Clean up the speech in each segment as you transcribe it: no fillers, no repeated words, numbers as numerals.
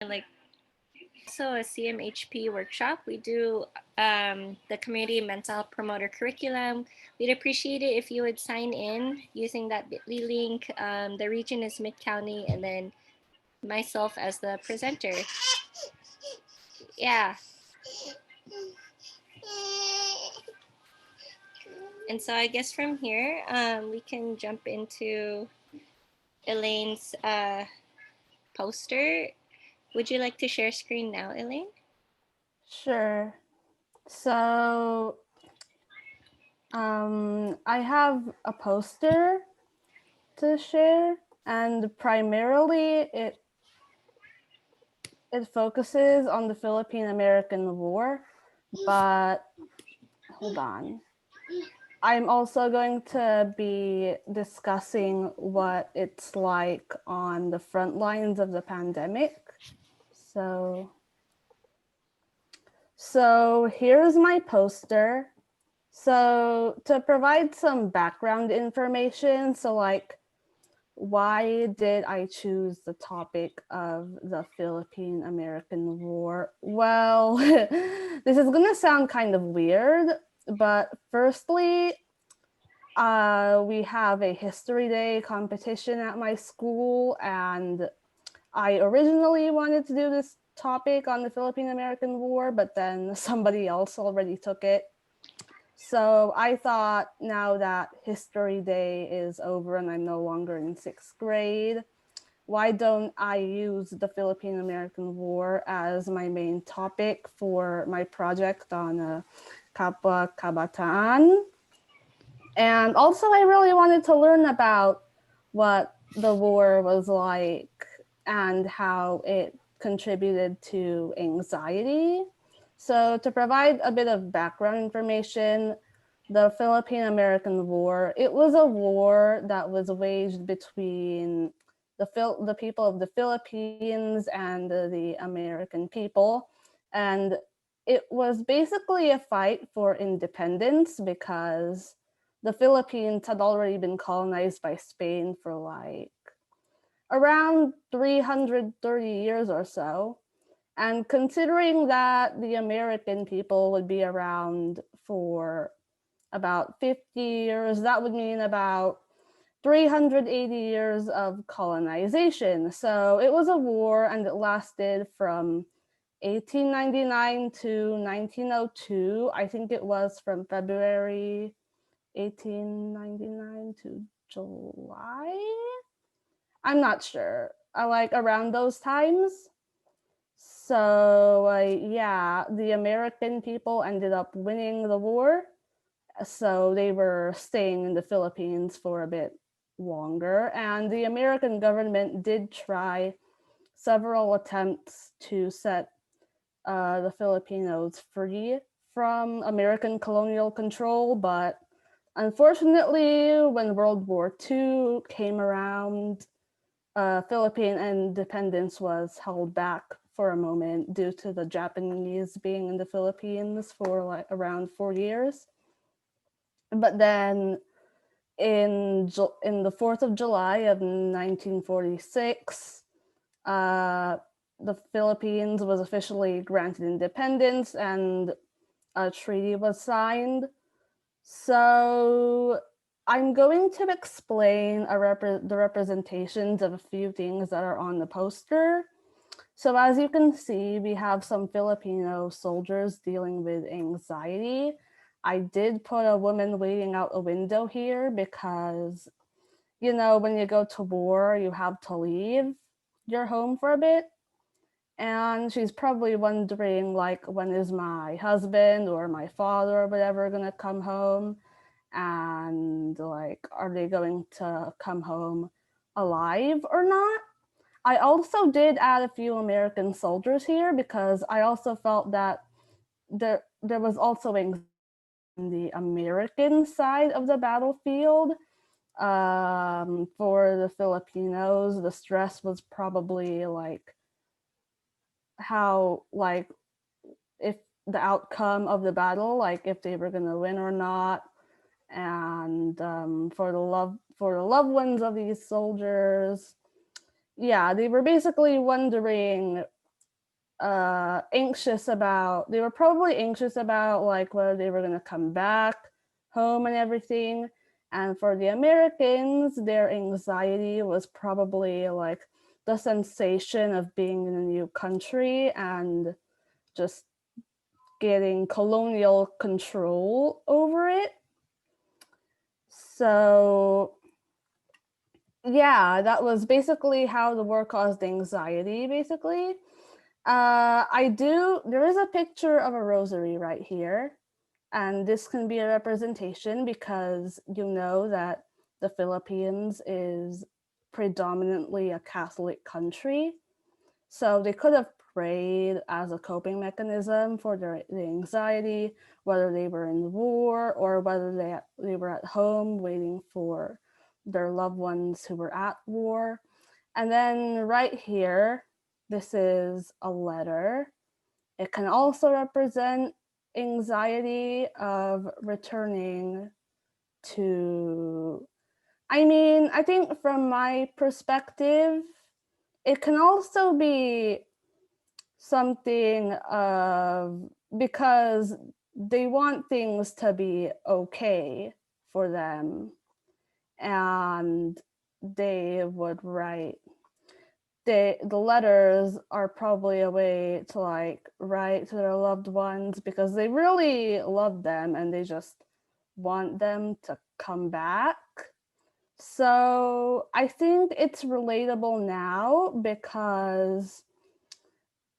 like also a CMHP workshop. We do the community mental health promoter curriculum. We'd appreciate it if you would sign in using that bit.ly link. The region is Mid County, and then myself as the presenter. Yeah. And so I guess from here, we can jump into Elaine's poster. Would you like to share screen now, Elaine? Sure. So I have a poster to share, and primarily it focuses on the Philippine-American War, but hold on. I'm also going to be discussing what it's like on the front lines of the pandemic. So here's my poster. So to provide some background information, so like, why did I choose the topic of the Philippine-American War? Well, this is gonna sound kind of weird, but firstly, we have a History Day competition at my school, and I originally wanted to do this topic on the Philippine-American War, but then somebody else already took it. So I thought, now that History Day is over and I'm no longer in 6th grade, why don't I use the Philippine-American War as my main topic for my project on Kapwa Kabataan? And also, I really wanted to learn about what the war was like and how it contributed to anxiety. So to provide a bit of background information, the Philippine-American War, it was a war that was waged between the people of the Philippines and the American people. And it was basically a fight for independence because the Philippines had already been colonized by Spain for like around 330 years or so. And considering that the American people would be around for about 50 years, that would mean about 380 years of colonization. So it was a war, and it lasted from 1899 to 1902. I think it was from February 1899 to July. I'm not sure. I like around those times. So yeah, the American people ended up winning the war. So they were staying in the Philippines for a bit longer, and the American government did try several attempts to set the Filipinos free from American colonial control, but unfortunately, when World War II came around, Philippine independence was held back for a moment due to the Japanese being in the Philippines for like around 4 years. But then in the 4th of July of 1946, the Philippines was officially granted independence and a treaty was signed. So I'm going to explain the representations of a few things that are on the poster. So as you can see, we have some Filipino soldiers dealing with anxiety. I did put a woman waiting out a window here because, you know, when you go to war, you have to leave your home for a bit. And she's probably wondering, like, when is my husband or my father or whatever gonna come home? And, like, are they going to come home alive or not? I also did add a few American soldiers here because I also felt that there was also anxiety on the American side of the battlefield. For the Filipinos, the stress was probably like how, like, if the outcome of the battle, like if they were gonna win or not, and for the loved ones of these soldiers, yeah, they were basically wondering anxious about, they were probably anxious about like whether they were going to come back home and everything. And for the Americans, their anxiety was probably like the sensation of being in a new country and just getting colonial control over it. So yeah, that was basically how the war caused anxiety, basically. There is a picture of a rosary right here. And this can be a representation because you know that the Philippines is predominantly a Catholic country. So they could have prayed as a coping mechanism for the anxiety, whether they were in war or whether they were at home waiting for their loved ones who were at war. And then right here, this is a letter. It can also represent anxiety of returning to, I think from my perspective, it can also be something of because they want things to be okay for them and they would write the letters are probably a way to like write to their loved ones because they really love them and they just want them to come back. So I think it's relatable now because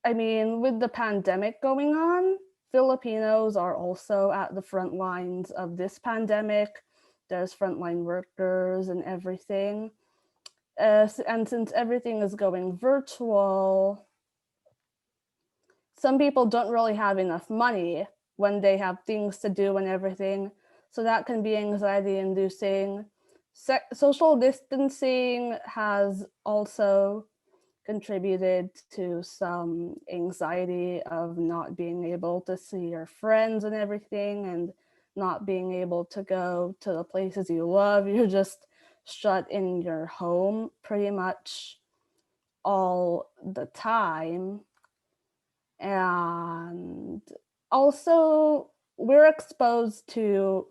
with the pandemic going on, Filipinos are also at the front lines of this pandemic. There's frontline workers and everything. And since everything is going virtual, some people don't really have enough money when they have things to do and everything. So that can be anxiety inducing. Social distancing has also contributed to some anxiety of not being able to see your friends and everything and not being able to go to the places you love. You're just shut in your home pretty much all the time. And also, we're exposed to,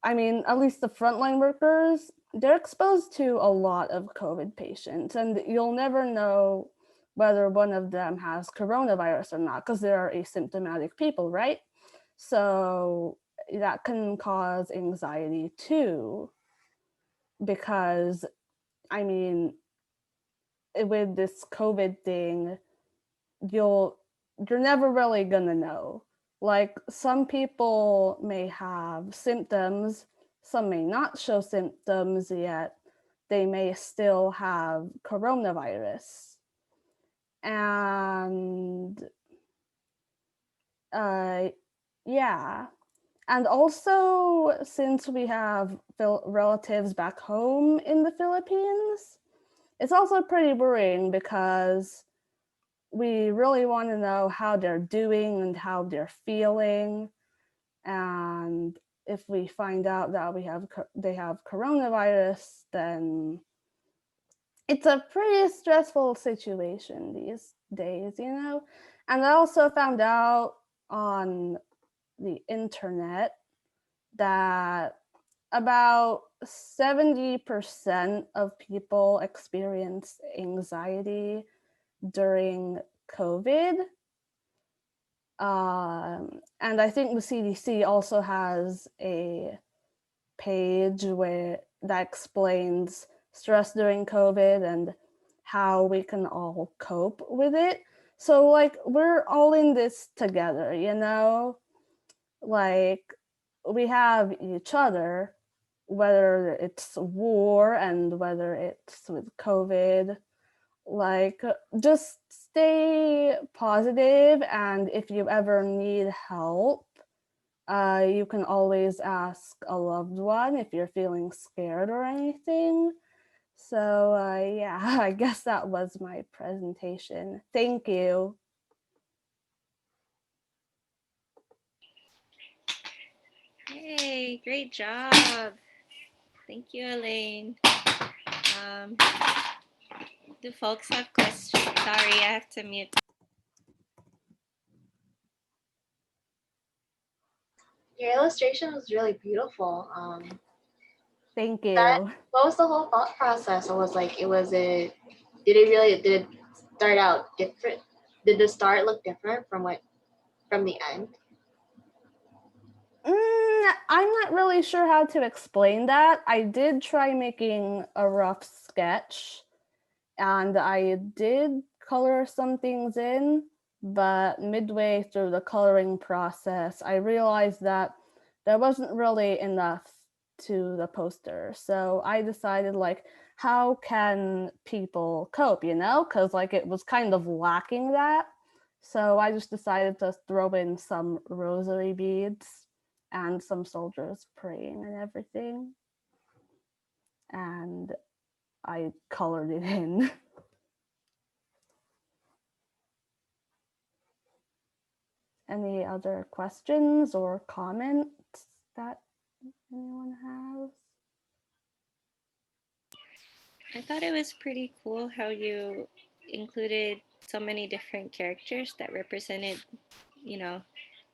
at least the frontline workers, they're exposed to a lot of COVID patients, and you'll never know whether one of them has coronavirus or not because there are asymptomatic people, right? So that can cause anxiety too, because with this COVID thing, you're never really gonna know. Like some people may have symptoms, some may not show symptoms yet. They may still have coronavirus. And yeah. And also, since we have relatives back home in the Philippines, it's also pretty worrying because we really want to know how they're doing and how they're feeling. And if we find out that they have coronavirus, then it's a pretty stressful situation these days, you know? And I also found out on the internet that about 70% of people experience anxiety during COVID. And I think the CDC also has a page that explains stress during COVID and how we can all cope with it. So like we're all in this together, you know? Like we have each other, whether it's war and whether it's with COVID. Like just stay positive, and if you ever need help, you can always ask a loved one if you're feeling scared or anything. So yeah, I guess that was my presentation. Thank you. Hey, great job. Thank you, Elaine. Do folks have questions? Sorry, I have to mute. Your illustration was really beautiful. Thank That you. what was the whole thought process? Or was like it was it did it start out different? Did the start look different from what from the end? I'm not really sure how to explain that. I did try making a rough sketch and I did color some things in, but midway through the coloring process, I realized that there wasn't really enough to the poster. So I decided like how can people cope, cuz like it was kind of lacking that. So I just decided to throw in some rosary beads and some soldiers praying and everything. And I colored it in. Any other questions or comments that anyone has? I thought it was pretty cool how you included so many different characters that represented, you know,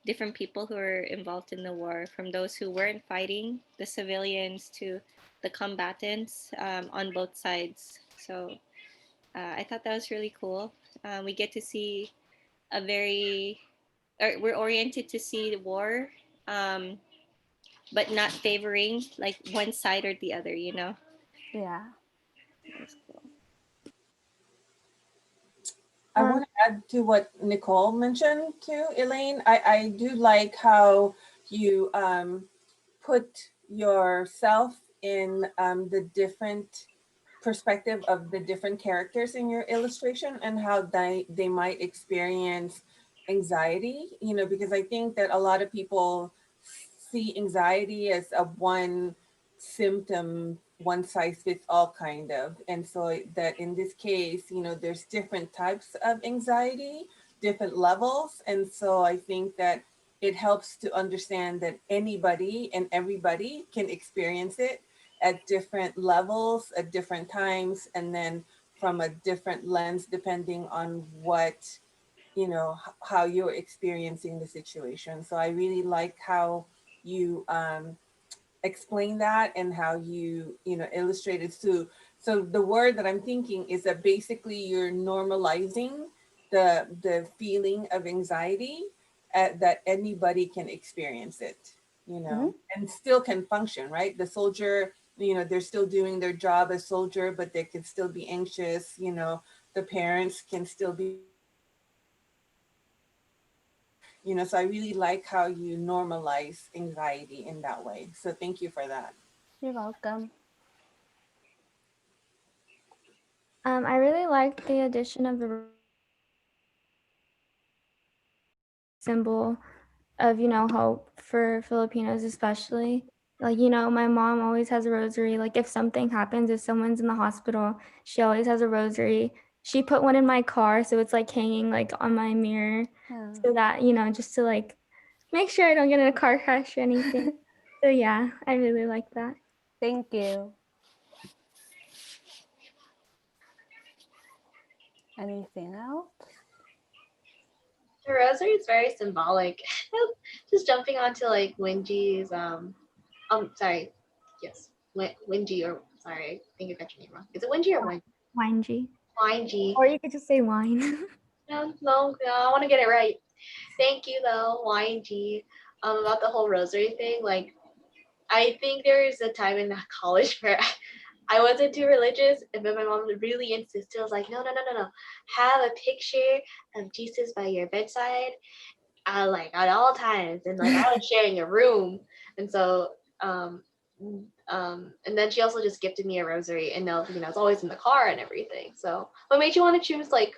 different people who were involved in the war, from those who weren't fighting, the civilians, to the combatants on both sides. So I thought that was really cool. We get to see a very, or we're oriented to see the war, um, but not favoring like one side or the other, you know? Yeah. That's cool. I want to add to what Nicole mentioned too, Elaine. I do like how you put yourself in the different perspective of the different characters in your illustration and how they might experience anxiety, because I think that a lot of people see anxiety as a one symptom, one size fits all kind of. And so that in this case, there's different types of anxiety, different levels. And so I think that it helps to understand that anybody and everybody can experience it at different levels, at different times, and then from a different lens, depending on what, how you're experiencing the situation. So I really like how you explain that and how you illustrated too. So the word that I'm thinking is that basically you're normalizing the feeling of anxiety, that anybody can experience it, Mm-hmm. and still can function, right? The soldier, they're still doing their job as soldier, but they can still be anxious. The parents can still be so I really like how you normalize anxiety in that way. So thank you for that. You're welcome. I really liked the addition of the symbol of, hope for Filipinos, especially. Like, my mom always has a rosary. Like, if something happens, if someone's in the hospital, she always has a rosary. She put one in my car, so it's like hanging like on my mirror, Yeah. so that, just to like make sure I don't get in a car crash or anything. So yeah, I really like that. Thank you. Anything else? The rosary is very symbolic. Just jumping onto like Wenji's sorry, yes, Wenji, or sorry, I think I got your name wrong. Is it Wenji or Wine. Wenji? Or you could just say wine. No, I want to get it right. Thank you though, YG. About the whole rosary thing, like I think there is a time in college where I wasn't too religious, and then my mom really insisted. I was like, no. Have a picture of Jesus by your bedside, like at all times, and like I was sharing a room, and so and then she also just gifted me a rosary, and now it's always in the car and everything. So, what made you want to choose like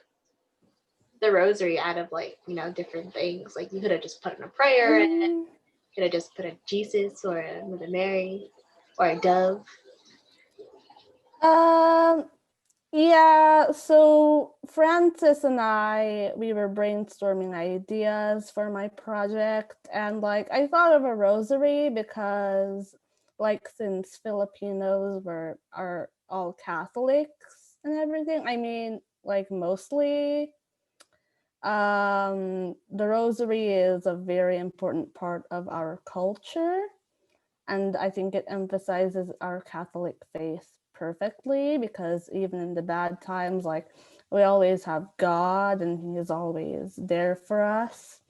the rosary out of like different things? Like you could have just put in a prayer, and could have just put a Jesus or a Mother Mary or a dove. Um, yeah, so Francis and I, we were brainstorming ideas for my project, and like I thought of a rosary because like since Filipinos are all Catholics and everything, I mean like mostly, The rosary is a very important part of our culture, and I think it emphasizes our Catholic faith perfectly, because even in the bad times, like, we always have God and He is always there for us.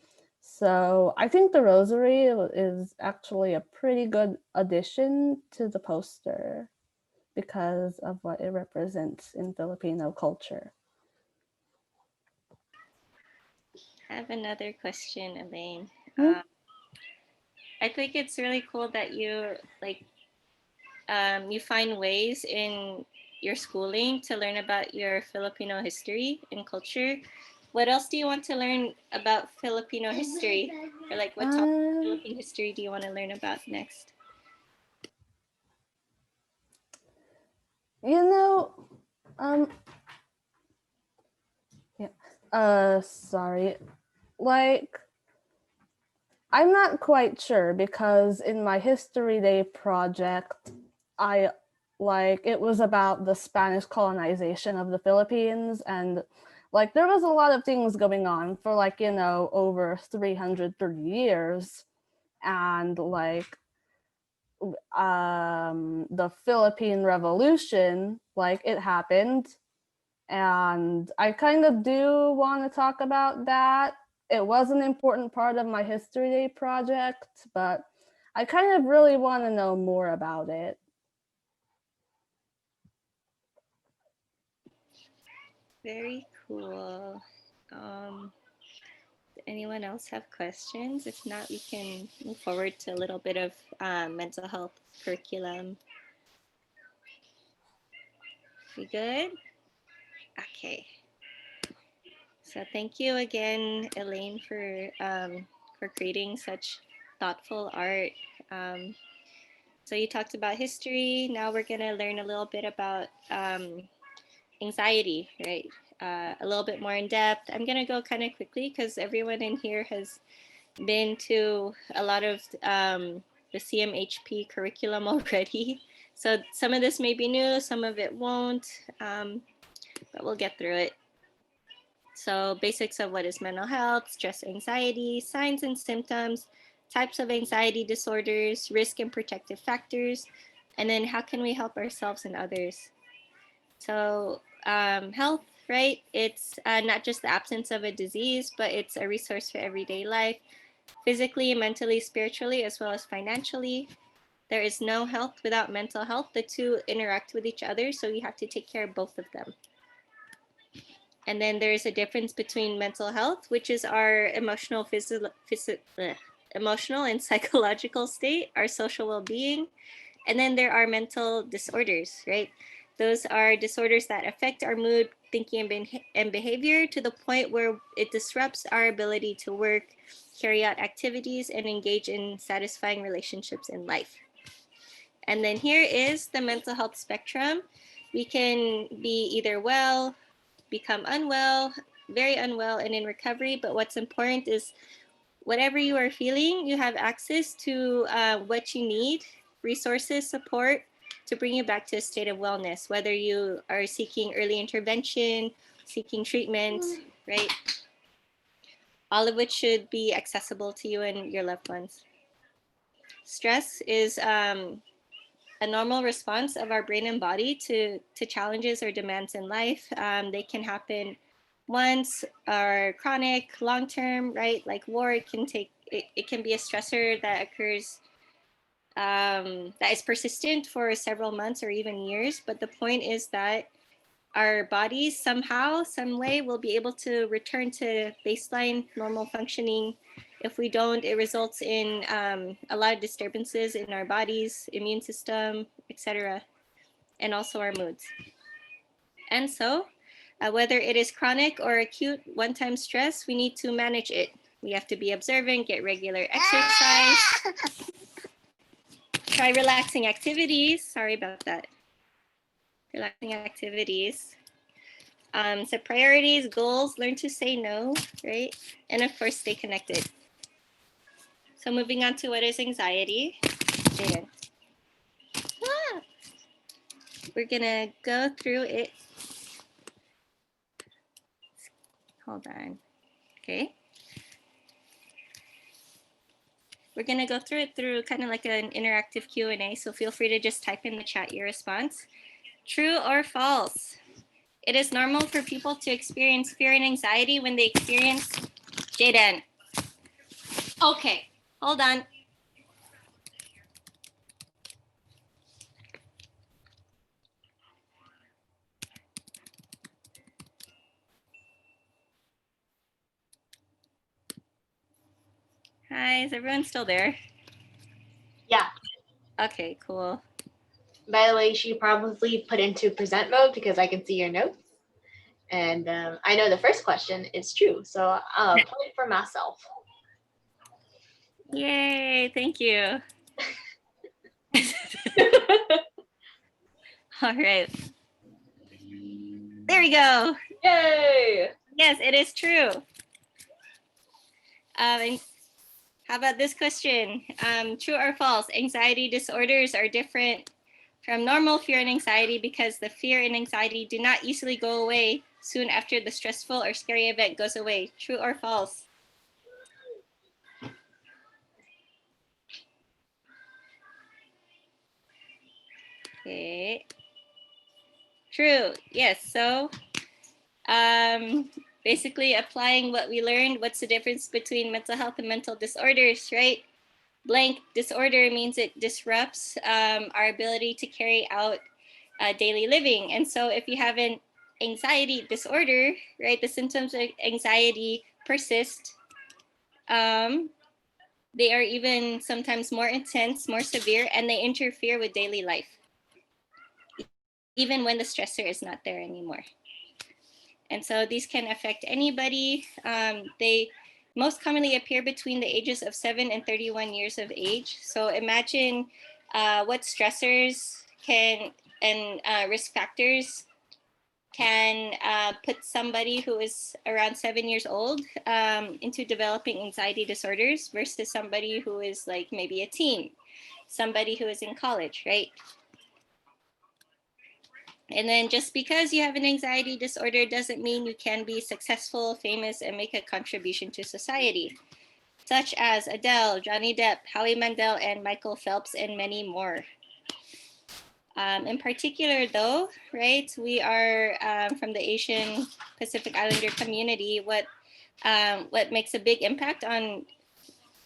So I think the rosary is actually a pretty good addition to the poster because of what it represents in Filipino culture. I have another question, Elaine. Hmm? I think it's really cool that you you find ways in your schooling to learn about your Filipino history and culture. What else do you want to learn about Filipino history? Or like what topic of Philippine history do you want to learn about next? You know, sorry. Like, I'm not quite sure, because in my History Day project, it was about the Spanish colonization of the Philippines, and like there was a lot of things going on for over 330 years, and the Philippine Revolution, it happened, and I kind of do want to talk about that. It was an important part of my History Day project, but I kind of really want to know more about it. Very cool. Anyone else have questions? If not, we can move forward to a little bit of mental health curriculum. We good? Okay. So thank you again, Elaine, for creating such thoughtful art. So you talked about history. Now we're gonna learn a little bit about anxiety, right? A little bit more in depth. I'm gonna go kind of quickly because everyone in here has been to a lot of the CMHP curriculum already. So some of this may be new, some of it won't, but we'll get through it. So basics of what is mental health, stress, anxiety, signs and symptoms, types of anxiety disorders, risk and protective factors, and then how can we help ourselves and others. So health, right? It's not just the absence of a disease, but it's a resource for everyday life, physically, mentally, spiritually, as well as financially. There is no health without mental health. The two interact with each other, so you have to take care of both of them. And then there's a difference between mental health, which is our emotional, emotional and psychological state, our social well-being. And then there are mental disorders, right? Those are disorders that affect our mood, thinking, and behavior to the point where it disrupts our ability to work, carry out activities, and engage in satisfying relationships in life. And then here is the mental health spectrum. We can be either well, become unwell, very unwell, and in recovery. But what's important is whatever you are feeling, you have access to what you need, resources, support to bring you back to a state of wellness, whether you are seeking early intervention, seeking treatment, right? All of which should be accessible to you and your loved ones. Stress is a normal response of our brain and body to challenges or demands in life. They can happen once or chronic, long term, right? Like war, it can be a stressor that occurs that is persistent for several months or even years. But the point is that our bodies somehow, some way, will be able to return to baseline normal functioning. If we don't, it results in a lot of disturbances in our bodies, immune system, etc., and also our moods. And so, whether it is chronic or acute one-time stress, we need to manage it. We have to be observant, get regular exercise, try relaxing activities. Sorry about that. Relaxing activities. Set priorities, goals, learn to say no, right? And of course, stay connected. So moving on to what is anxiety. Jaden. We're gonna go through it. Hold on. Okay. We're going to go through it through kind of like an interactive Q&A, so feel free to just type in the chat your response. True or false? It is normal for people to experience fear and anxiety when they experience Jaden. Okay, hold on. Hi, is everyone still there? Yeah. Okay, cool. By the way, she probably put into present mode because I can see your notes. And I know the first question is true. So point for myself. Yay, thank you. All right. There we go. Yay! Yes, it is true. And how about this question? True or false? Anxiety disorders are different from normal fear and anxiety because the fear and anxiety do not easily go away soon after the stressful or scary event goes away. True or false? Okay. True. Yes. So basically applying what we learned, what's the difference between mental health and mental disorders, right? Blank disorder means it disrupts our ability to carry out daily living. And so if you have an anxiety disorder, right, the symptoms of anxiety persist. They are even sometimes more intense, more severe, and they interfere with daily life, even when the stressor is not there anymore. And so these can affect anybody. They most commonly appear between the ages of 7 and 31 years of age. So imagine what stressors can and risk factors can put somebody who is around 7 years old into developing anxiety disorders versus somebody who is like maybe a teen, somebody who is in college, right? And then just because you have an anxiety disorder doesn't mean you can be successful, famous, and make a contribution to society, such as Adele, Johnny Depp, Howie Mandel, and Michael Phelps, and many more. In particular, though, right, we are from the Asian Pacific Islander community. What makes a big impact on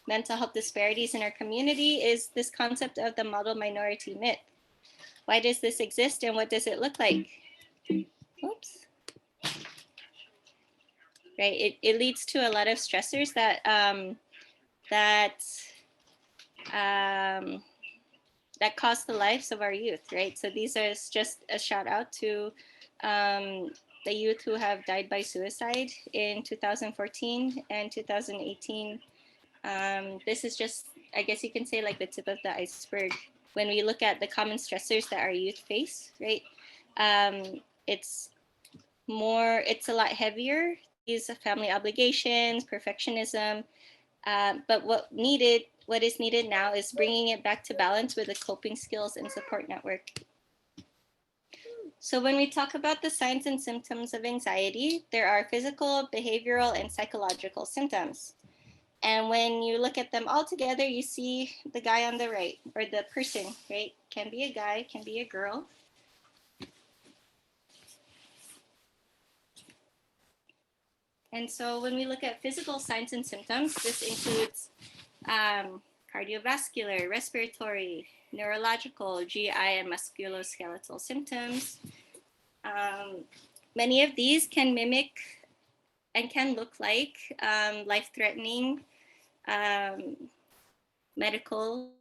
mental health disparities in our community is this concept of the model minority myth. Why does this exist and what does it look like? Oops. Right, it leads to a lot of stressors that that cost the lives of our youth, right? So these are just a shout out to the youth who have died by suicide in 2014 and 2018. This is just, I guess you can say, like the tip of the iceberg. When we look at the common stressors that our youth face, right? It's a lot heavier. These family obligations, perfectionism, but what is needed now is bringing it back to balance with the coping skills and support network. So when we talk about the signs and symptoms of anxiety, there are physical, behavioral, and psychological symptoms. And when you look at them all together, you see the guy on the right, or the person, right? Can be a guy, can be a girl. And so when we look at physical signs and symptoms, this includes cardiovascular, respiratory, neurological, GI, and musculoskeletal symptoms. Many of these can mimic and can look like life-threatening medical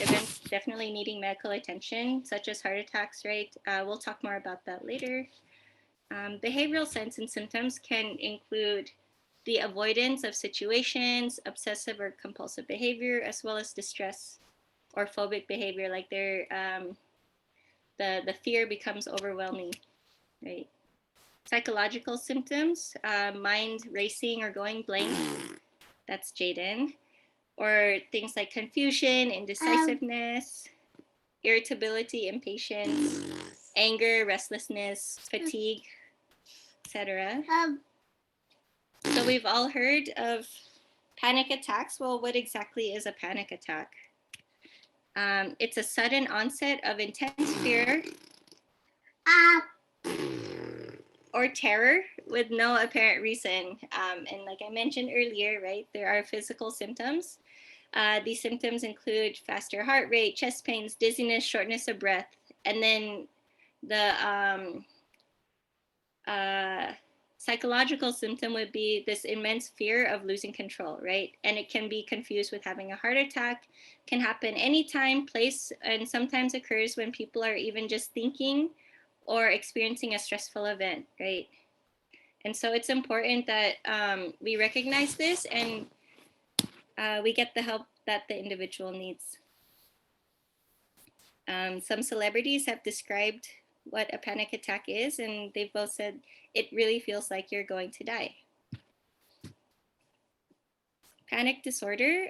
events, definitely needing medical attention, such as heart attacks, right? We'll talk more about that later. Behavioral signs and symptoms can include the avoidance of situations, obsessive or compulsive behavior, as well as distress or phobic behavior, like the fear becomes overwhelming, right? Psychological symptoms, mind racing or going blank, that's Jaden, or things like confusion, indecisiveness, irritability, impatience, anger, restlessness, fatigue, etc. So we've all heard of panic attacks. Well, what exactly is a panic attack? It's a sudden onset of intense fear or terror with no apparent reason. And like I mentioned earlier, right, there are physical symptoms. These symptoms include faster heart rate, chest pains, dizziness, shortness of breath, and then the psychological symptom would be this immense fear of losing control, right? And it can be confused with having a heart attack, can happen anytime, place, and sometimes occurs when people are even just thinking or experiencing a stressful event, right? And so it's important that we recognize this and we get the help that the individual needs. Some celebrities have described what a panic attack is, and they've both said it really feels like you're going to die. Panic disorder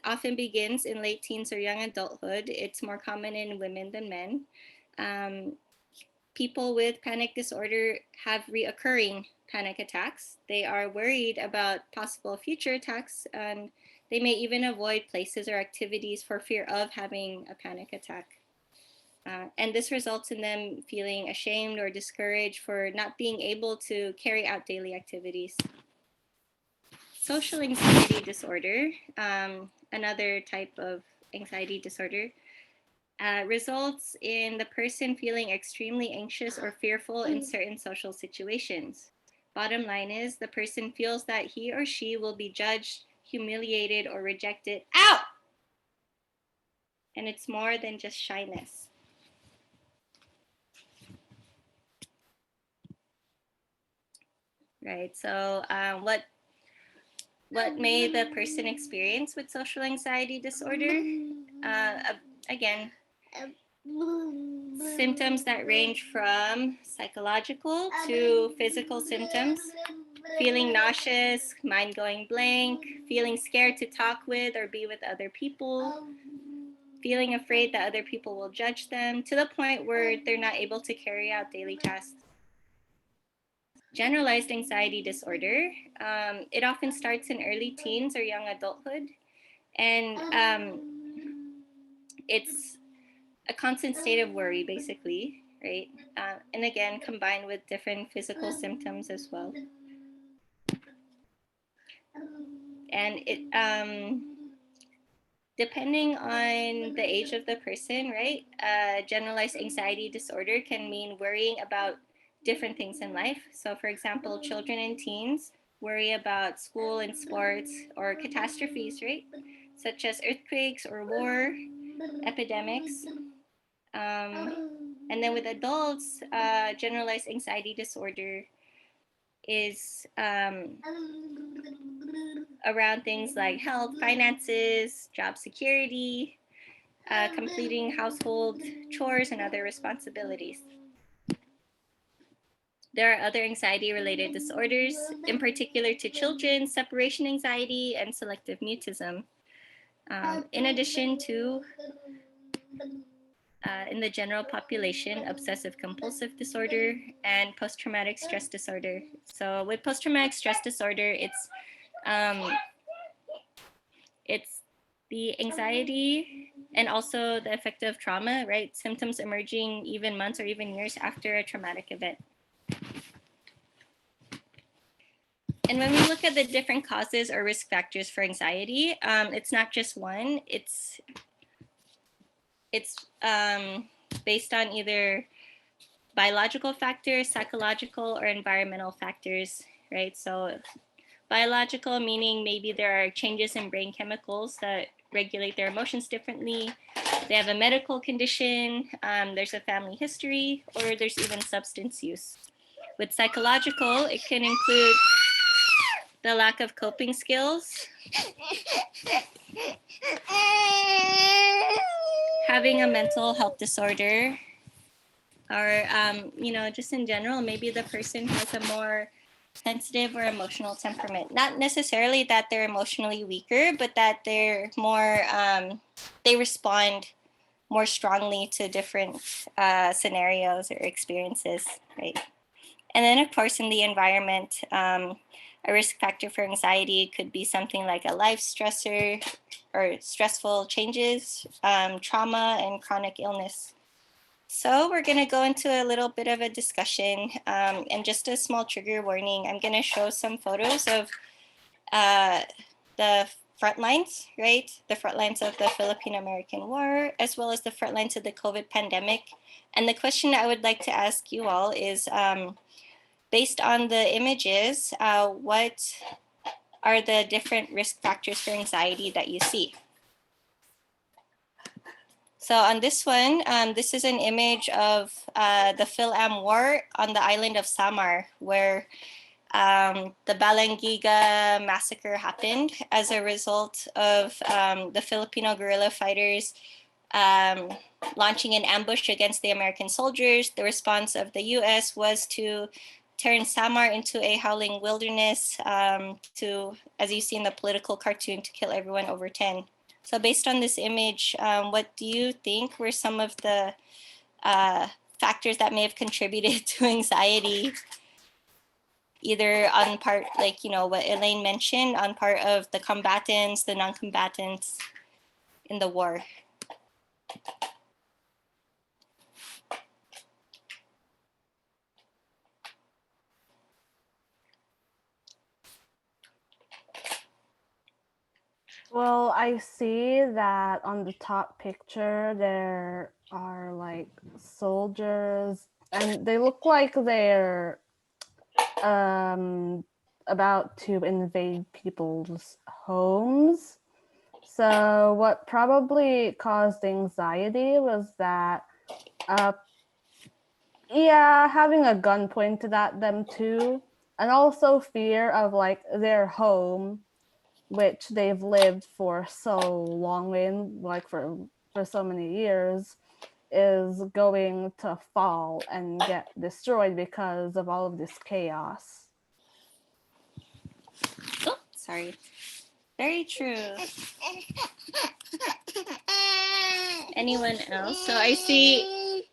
often begins in late teens or young adulthood. It's more common in women than men. People with panic disorder have reoccurring panic attacks. They are worried about possible future attacks, and they may even avoid places or activities for fear of having a panic attack. And this results in them feeling ashamed or discouraged for not being able to carry out daily activities. Social anxiety disorder, another type of anxiety disorder, results in the person feeling extremely anxious or fearful in certain social situations. Bottom line is, the person feels that he or she will be judged, humiliated, or rejected. Ow! And it's more than just shyness. Right, so what may the person experience with social anxiety disorder? Again, symptoms that range from psychological to physical symptoms, feeling nauseous, mind going blank, feeling scared to talk with or be with other people, feeling afraid that other people will judge them, to the point where they're not able to carry out daily tasks. Generalized anxiety disorder, it often starts in early teens or young adulthood, and it's a constant state of worry, basically, right? And again, combined with different physical symptoms as well. And it, depending on the age of the person, right? Generalized anxiety disorder can mean worrying about different things in life. So for example, children and teens worry about school and sports or catastrophes, right? Such as earthquakes or war, epidemics. And then with adults, generalized anxiety disorder is around things like health, finances, job security, completing household chores and other responsibilities. There are other anxiety-related disorders, in particular to children, separation anxiety, and selective mutism. In addition to, in the general population, obsessive compulsive disorder and post-traumatic stress disorder. So with post-traumatic stress disorder, it's the anxiety and also the effect of trauma, right? Symptoms emerging even months or even years after a traumatic event. And when we look at the different causes or risk factors for anxiety, it's not just one. It's based on either biological factors, psychological, or environmental factors, right? So biological meaning maybe there are changes in brain chemicals that regulate their emotions differently. They have a medical condition, there's a family history, or there's even substance use. With psychological, it can include the lack of coping skills, having a mental health disorder, or just in general, maybe the person has a more sensitive or emotional temperament. Not necessarily that they're emotionally weaker, but that they're more, they respond more strongly to different scenarios or experiences, right? And then of course in the environment, A risk factor for anxiety could be something like a life stressor or stressful changes, trauma, and chronic illness. So we're going to go into a little bit of a discussion, and just a small trigger warning. I'm going to show some photos of the front lines, right? The front lines of the Philippine-American War, as well as the front lines of the COVID pandemic. And the question I would like to ask you all is, based on the images, what are the different risk factors for anxiety that you see? So on this one, this is an image of the Phil-Am War on the island of Samar, where the Balangiga massacre happened as a result of the Filipino guerrilla fighters launching an ambush against the American soldiers. The response of the US was to turn Samar into a howling wilderness, to, as you see in the political cartoon, to kill everyone over 10. So based on this image, what do you think were some of the factors that may have contributed to anxiety, either on part, like, you know, what Elaine mentioned, on part of the combatants, the non-combatants in the war? Well, I see that on the top picture there are like soldiers, and they look like they're about to invade people's homes. So what probably caused anxiety was that having a gun pointed at them too, and also fear of like their home, which they've lived for so long in, like for so many years, is going to fall and get destroyed because of all of this chaos. Oh, sorry. Very true. Anyone else? So I see.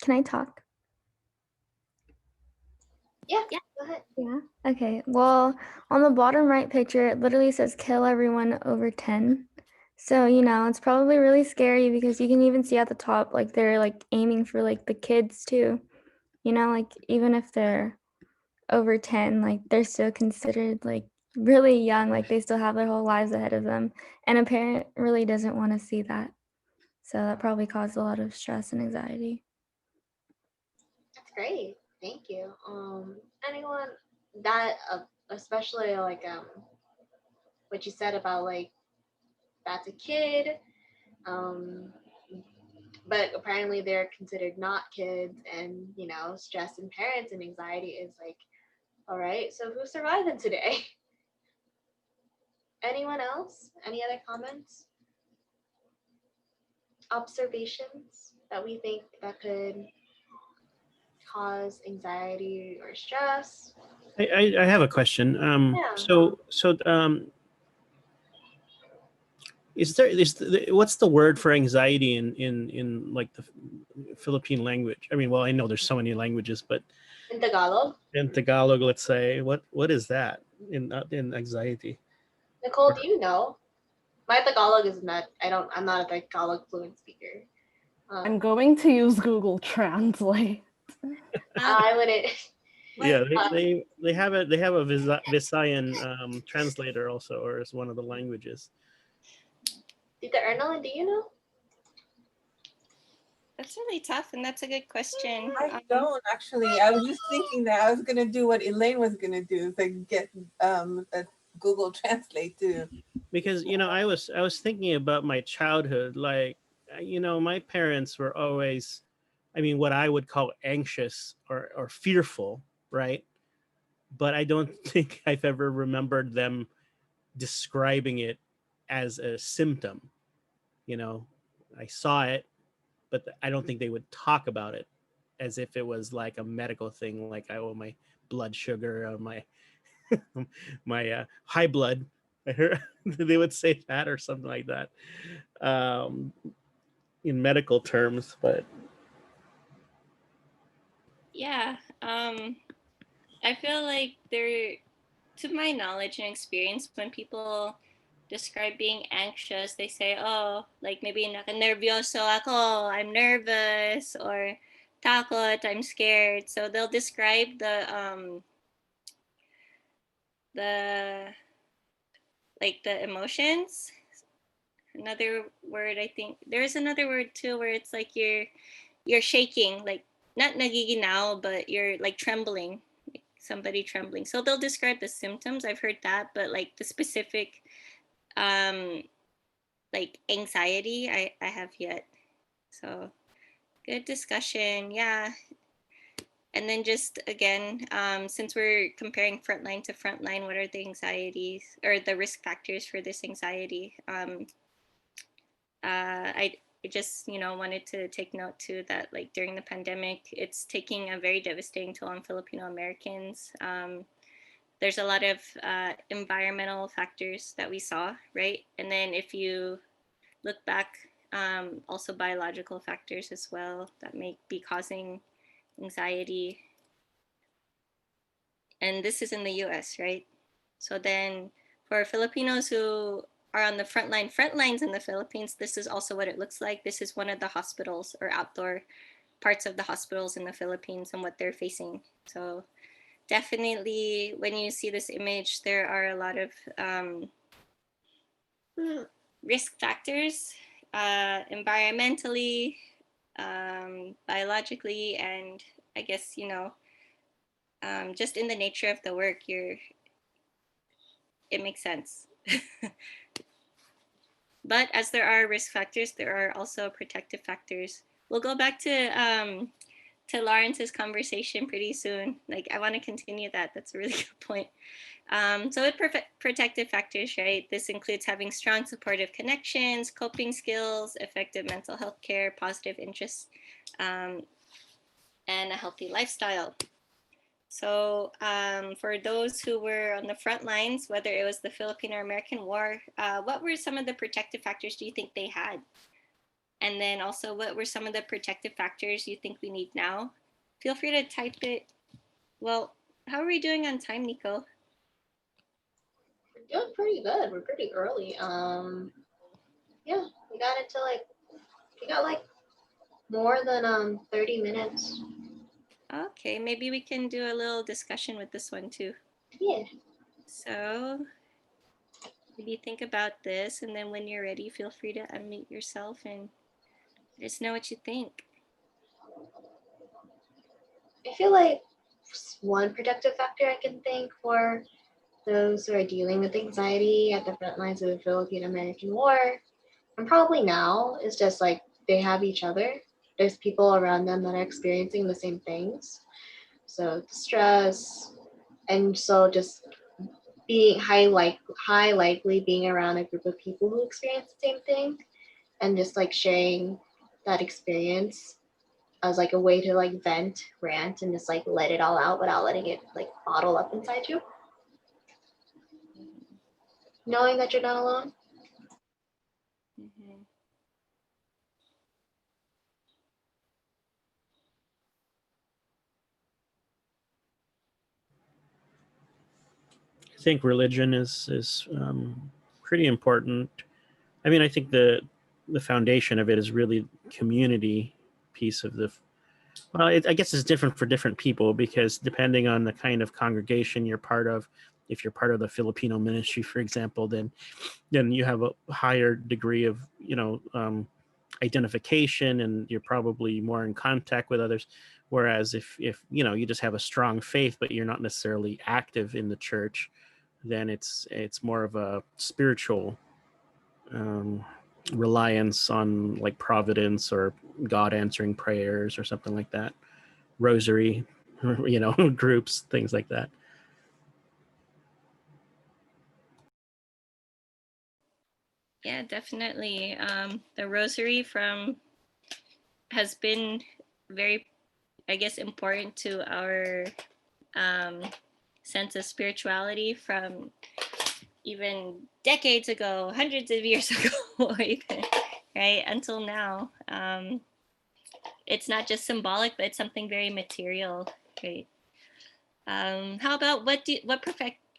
Can I talk? Yeah, go ahead. Yeah. Okay. Well, on the bottom right picture, it literally says kill everyone over 10. So, you know, it's probably really scary because you can even see at the top, like they're like aiming for like the kids too. You know, like even if they're over 10, like they're still considered like really young, like they still have their whole lives ahead of them. And a parent really doesn't want to see that. So that probably caused a lot of stress and anxiety. That's great. Thank you. Anyone that especially like what you said about like that's a kid, um, but apparently they're considered not kids, and you know, stress and parents and anxiety is like, all right. So who survived them today? Anyone else? Any other comments? Observations that we think that could cause anxiety or stress? I have a question. Yeah. What's the word for anxiety in like the Philippine language? I mean, well, I know there's so many languages, but In Tagalog? in Tagalog, let's say, what is that in anxiety? Nicole, do you know? My Tagalog is not. I'm not a Tagalog fluent speaker. I'm going to use Google Translate. I wouldn't. Yeah, they have a Visayan translator also, or as one of the languages. Tita Ernal, do you know? That's really tough, and that's a good question. I don't actually. I was just thinking that I was gonna do what Elaine was gonna do, like get a Google Translate too. Because I was thinking about my childhood. Like, my parents were always, I mean, what I would call anxious or fearful, right? But I don't think I've ever remembered them describing it as a symptom. I saw it, but I don't think they would talk about it as if it was like a medical thing, like my blood sugar, my my high blood. I heard they would say that or something like that. in medical terms, but Yeah, I feel like there, to my knowledge and experience, when people describe being anxious, they say, oh, like maybe naka-nervyoso ako, I'm nervous, or takot, I'm scared. So they'll describe the like the emotions. Another word, I think there's another word too where it's like you're shaking, like not nagiginaw, but you're like trembling, like somebody trembling. So they'll describe the symptoms. I've heard that, but like the specific like anxiety, I have yet. So good discussion. Yeah. And then just again, since we're comparing frontline to frontline, what are the anxieties or the risk factors for this anxiety? I just wanted to take note too that like during the pandemic, it's taking a very devastating toll on Filipino Americans. There's a lot of environmental factors that we saw, right? And then if you look back, also biological factors as well that may be causing anxiety. And this is in the US, right? So then for Filipinos who are on the front lines in the Philippines, this is also what it looks like. This is one of the hospitals or outdoor parts of the hospitals in the Philippines and what they're facing. So definitely when you see this image, there are a lot of risk factors, environmentally, biologically, and I guess, just in the nature of the work, it makes sense. But as there are risk factors, there are also protective factors. We'll go back to Lawrence's conversation pretty soon. Like I want to continue that. That's a really good point. So with protective factors, right? This includes having strong supportive connections, coping skills, effective mental health care, positive interests, and a healthy lifestyle. So for those who were on the front lines, whether it was the Philippine-American War, what were some of the protective factors do you think they had? And then also, what were some of the protective factors you think we need now? Feel free to type it. Well, how are we doing on time, Nico? We're doing pretty good. We're pretty early. Yeah, we got like more than 30 minutes. Okay, maybe we can do a little discussion with this one too. Yeah. So maybe think about this, and then when you're ready, feel free to unmute yourself and let us know what you think. I feel like one protective factor I can think for those who are dealing with anxiety at the front lines of the Philippine-American War, and probably now, is just like they have each other. There's people around them that are experiencing the same things. So stress, and so just being high likely being around a group of people who experience the same thing, and just like sharing that experience as like a way to like vent, rant, and just like let it all out without letting it like bottle up inside you. Knowing that you're not alone. Mm-hmm. I think religion is pretty important. I mean, I think the foundation of it is really community piece of the. Well, I guess it's different for different people because depending on the kind of congregation you're part of, if you're part of the Filipino ministry, for example, then you have a higher degree of identification, and you're probably more in contact with others. Whereas if you just have a strong faith, but you're not necessarily active in the church, then it's more of a spiritual reliance on like providence or God answering prayers or something like that. Rosary, groups, things like that. Yeah, definitely. The rosary has been very, I guess, important to our sense of spirituality from even decades ago, hundreds of years ago, or even right? Until now, it's not just symbolic, but it's something very material, right? How about what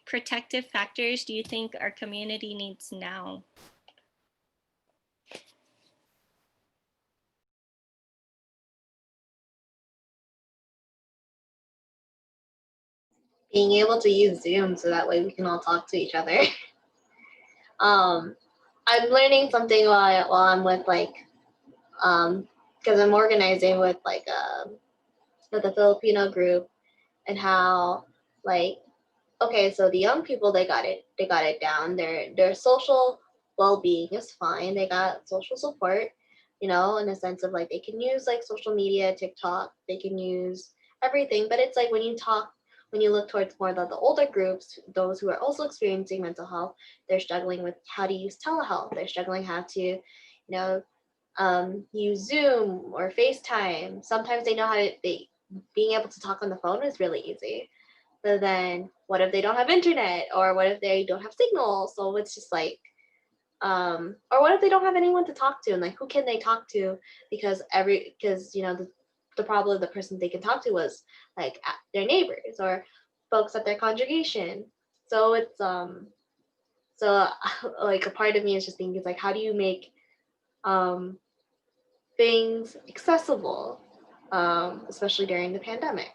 protective factors do you think our community needs now? Being able to use Zoom so that way we can all talk to each other. I'm learning something while I'm with like, because I'm organizing with like with the Filipino group, and how like, okay, so the young people, they got it down. Their social well-being is fine. They got social support, you know, in a sense of like they can use like social media, TikTok, they can use everything. But it's like when you look towards more of the older groups, those who are also experiencing mental health, they're struggling with how to use telehealth. They're struggling how to, you know, use Zoom or FaceTime. Sometimes they know how to, being able to talk on the phone is really easy. But then what if they don't have internet, or what if they don't have signal? So it's just like, or what if they don't have anyone to talk to, and like who can they talk to? Because you know, the problem, the person they can talk to was like their neighbors or folks at their congregation. So it's so like a part of me is just thinking, like, how do you make things accessible, especially during the pandemic?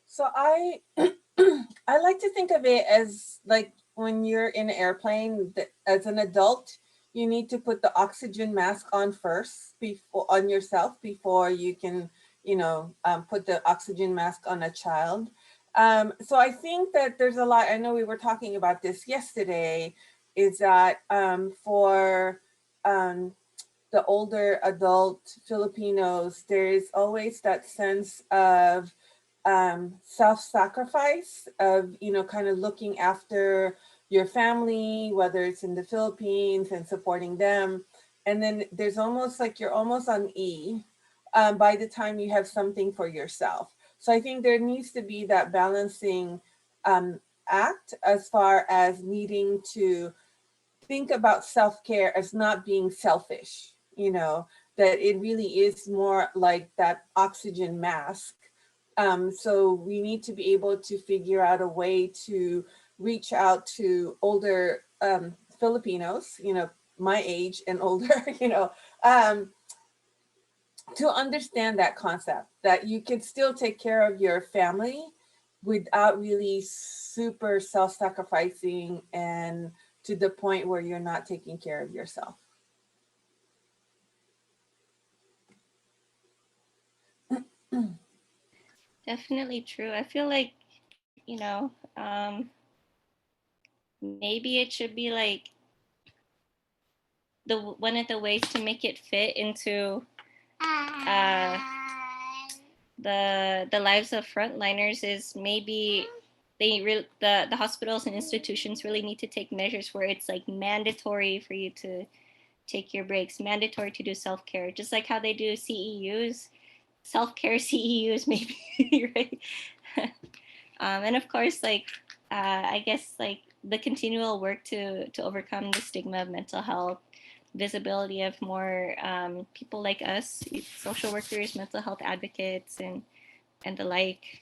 So I I like to think of it as like when you're in an airplane, as an adult, you need to put the oxygen mask on first before on yourself before you can, you know, put the oxygen mask on a child. So I think that there's a lot, I know we were talking about this yesterday, is that for the older adult Filipinos, there is always that sense of self-sacrifice, of, you know, kind of looking after your family, whether it's in the Philippines, and supporting them. And then there's almost like you're almost on E by the time you have something for yourself. So I think there needs to be that balancing act, as far as needing to think about self-care as not being selfish, you know, that it really is more like that oxygen mask. So we need to be able to figure out a way to reach out to older Filipinos, you know, my age and older, you know, to understand that concept, that you can still take care of your family without really super self-sacrificing, and to the point where you're not taking care of yourself. Definitely true. I feel like, you know, maybe it should be like one of the ways to make it fit into the lives of frontliners is maybe the hospitals and institutions really need to take measures where it's like mandatory for you to take your breaks, mandatory to do self-care, just like how they do CEUs, self-care CEUs maybe, right? And of course, like I guess like the continual work to overcome the stigma of mental health, visibility of more people like us, social workers, mental health advocates, and the like.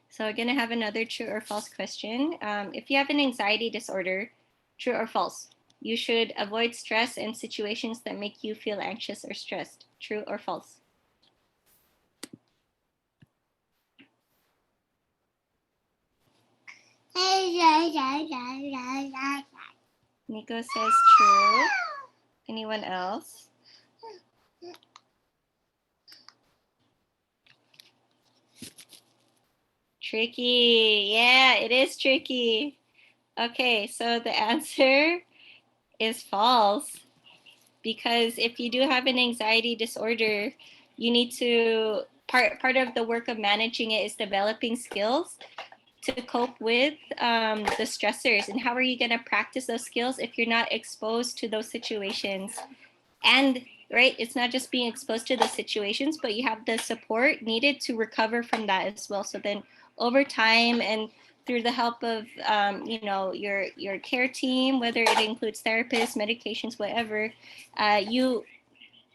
So we're gonna have another true or false question. If you have an anxiety disorder, true or false? You should avoid stress and situations that make you feel anxious or stressed. True or false? Nico says true. Anyone else? Tricky. Yeah, it is tricky. Okay, so the answer is false, because if you do have an anxiety disorder, you need to part of the work of managing it is developing skills to cope with the stressors. And how are you going to practice those skills if you're not exposed to those situations? And right, it's not just being exposed to the situations, but you have the support needed to recover from that as well. So then over time and through the help of your care team, whether it includes therapists, medications, whatever, you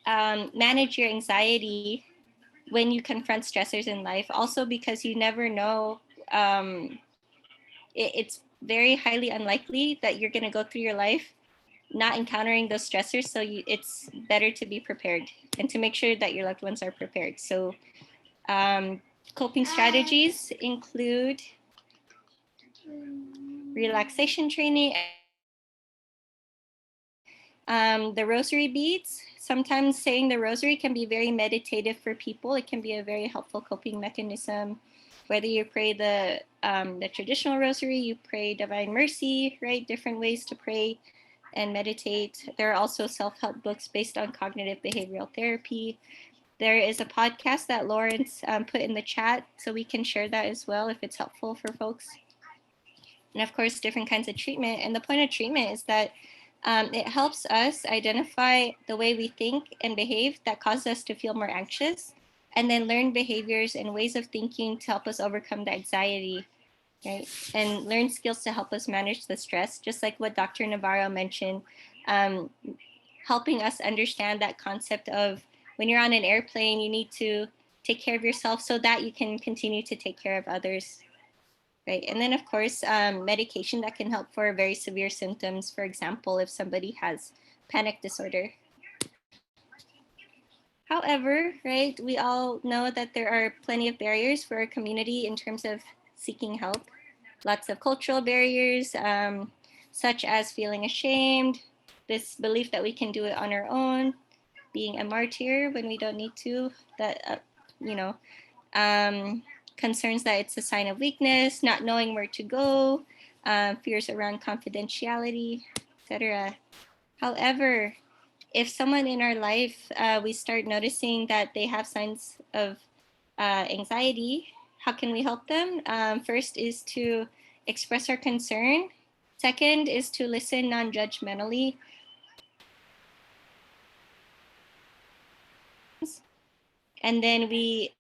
manage your anxiety when you confront stressors in life. Also, because you never know, it's very highly unlikely that you're going to go through your life not encountering those stressors. So it's better to be prepared and to make sure that your loved ones are prepared. So coping strategies include relaxation training, the rosary beads. Sometimes saying the rosary can be very meditative for people. It can be a very helpful coping mechanism. Whether you pray the traditional rosary, you pray Divine Mercy, right? Different ways to pray and meditate. There are also self-help books based on cognitive behavioral therapy. There is a podcast that Lawrence put in the chat, so we can share that as well if it's helpful for folks. And of course, different kinds of treatment. And the point of treatment is that it helps us identify the way we think and behave that causes us to feel more anxious, and then learn behaviors and ways of thinking to help us overcome the anxiety, right? And learn skills to help us manage the stress, just like what Dr. Navarro mentioned, helping us understand that concept of when you're on an airplane, you need to take care of yourself so that you can continue to take care of others. Right. And then, of course, medication that can help for very severe symptoms. For example, if somebody has panic disorder. However, right, we all know that there are plenty of barriers for our community in terms of seeking help. Lots of cultural barriers, such as feeling ashamed, this belief that we can do it on our own, being a martyr when we don't need to, that, concerns that it's a sign of weakness, not knowing where to go, fears around confidentiality, etc. However, if someone in our life, we start noticing that they have signs of anxiety, how can we help them? First is to express our concern. Second is to listen non-judgmentally. And then we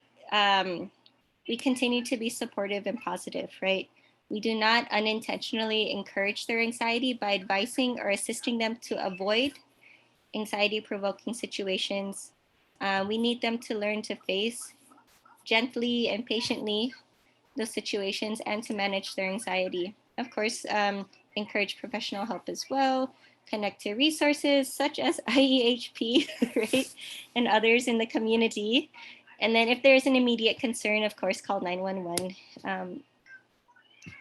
continue to be supportive and positive, right? We do not unintentionally encourage their anxiety by advising or assisting them to avoid anxiety-provoking situations. We need them to learn to face gently and patiently those situations and to manage their anxiety. Of course, encourage professional help as well, connect to resources such as IEHP, right, and others in the community. And then if there's an immediate concern, of course, call 911.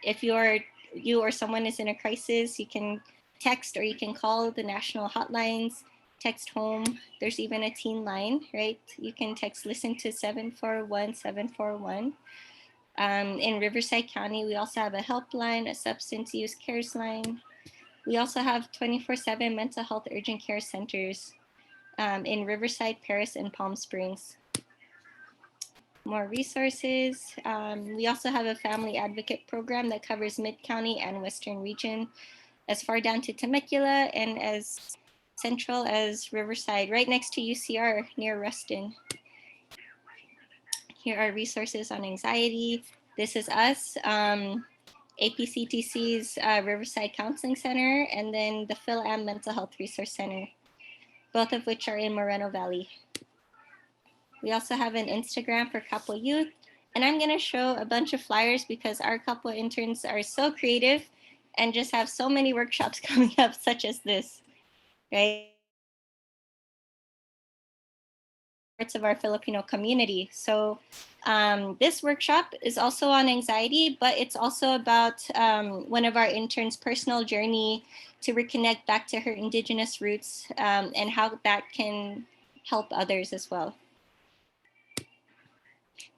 If you or someone is in a crisis, you can text or you can call the national hotlines, text home. There's even a teen line, right? You can text listen to 741-741. In Riverside County, we also have a helpline, a substance use cares line. We also have 24/7 mental health urgent care centers in Riverside, Paris, and Palm Springs. More resources. We also have a family advocate program that covers Mid-County and Western region, as far down to Temecula and as central as Riverside, right next to UCR near Ruston. Here are resources on anxiety. This is us, APCTC's Riverside Counseling Center, and then the Phil-Am Mental Health Resource Center, both of which are in Moreno Valley. We also have an Instagram for Couple Youth, and I'm gonna show a bunch of flyers because our couple interns are so creative and just have so many workshops coming up, such as this, right? Parts of our Filipino community. So this workshop is also on anxiety, but it's also about one of our interns' personal journey to reconnect back to her Indigenous roots and how that can help others as well.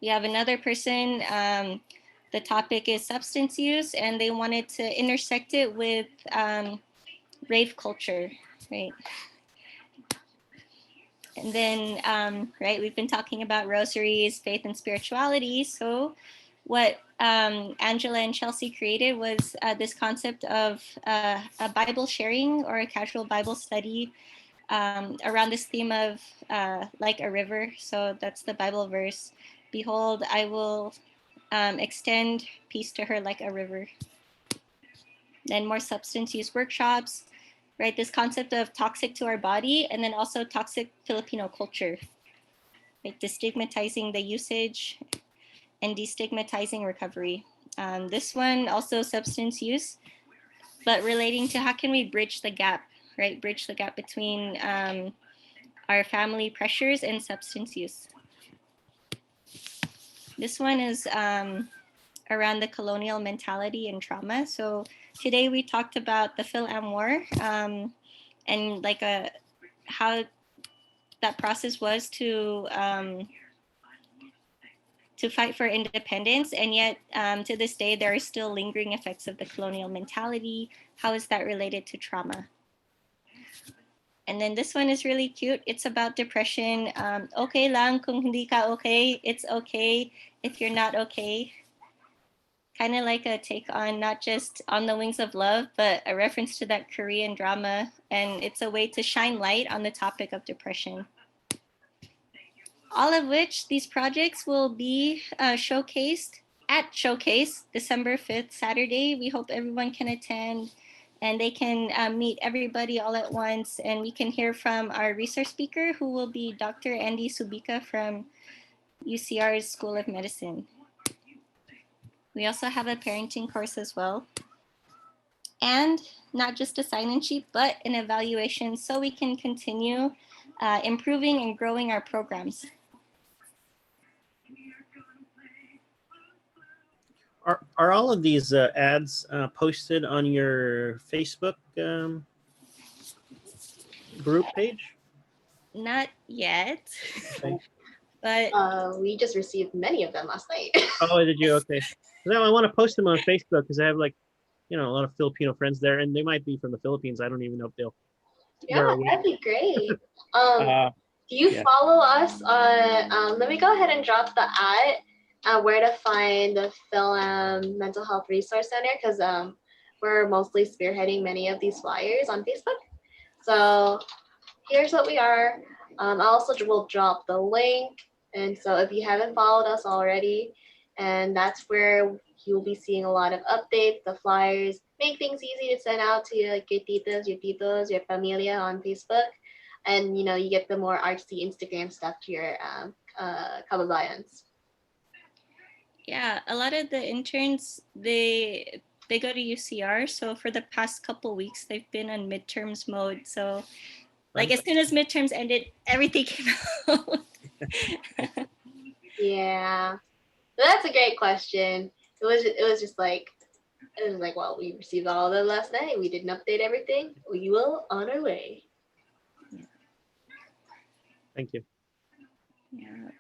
We have another person, the topic is substance use, and they wanted to intersect it with rave culture, right? And then, right, we've been talking about rosaries, faith, and spirituality. So what Angela and Chelsea created was this concept of a Bible sharing or a casual Bible study around this theme of like a river. So that's the Bible verse. Behold, I will extend peace to her like a river. Then more substance use workshops, right? This concept of toxic to our body, and then also toxic Filipino culture, like destigmatizing the usage and destigmatizing recovery. This one also substance use, but relating to how can we bridge the gap, right? Bridge the gap between our family pressures and substance use. This one is around the colonial mentality and trauma. So today we talked about the Phil-Am War and like how that process was to fight for independence, and yet to this day there are still lingering effects of the colonial mentality. How is that related to trauma? And then this one is really cute. It's about depression. Okay lang kung hindi ka okay. It's okay if you're not okay. Kind of like a take on not just On the Wings of Love, but a reference to that Korean drama. And it's a way to shine light on the topic of depression. All of which these projects will be showcased at Showcase December 5th, Saturday. We hope everyone can attend and they can meet everybody all at once. And we can hear from our resource speaker, who will be Dr. Andy Subika from UCR's School of Medicine. We also have a parenting course as well. And not just a sign-in sheet, but an evaluation so we can continue improving and growing our programs. Are all of these ads posted on your Facebook group page? Not yet, Okay. but We just received many of them last night. Oh, did you? Okay. Now I want to post them on Facebook because I have like, a lot of Filipino friends there, and they might be from the Philippines. I don't even know if they're Yeah, aware. that'd be great. Do you yeah. follow us on? Let me go ahead and drop the where to find the Film Mental Health Resource Center, because we're mostly spearheading many of these flyers on Facebook. So here's what we are. I also will drop the link, and so if you haven't followed us already, and that's where you'll be seeing a lot of updates, the flyers, make things easy to send out to your titos, your familia on Facebook, and you get the more artsy Instagram stuff to your kababayans. yeah, a lot of the interns, they go to UCR. So for the past couple weeks, they've been on midterms mode. So like as soon as midterms ended, everything came out. Yeah, so that's a great question. It was just like, well, we received all of them last night. We didn't update everything. We will on our way. Thank you. Yeah.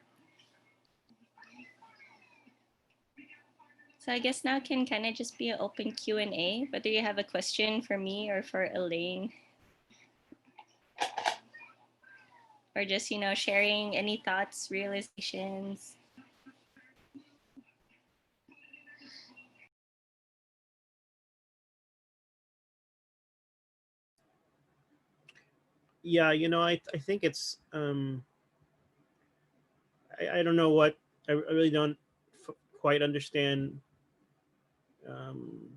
So I guess now can kind of just be an open Q&A, whether you have a question for me or for Elaine. Or just, sharing any thoughts, realizations. Yeah, I think it's I don't know what I really don't quite understand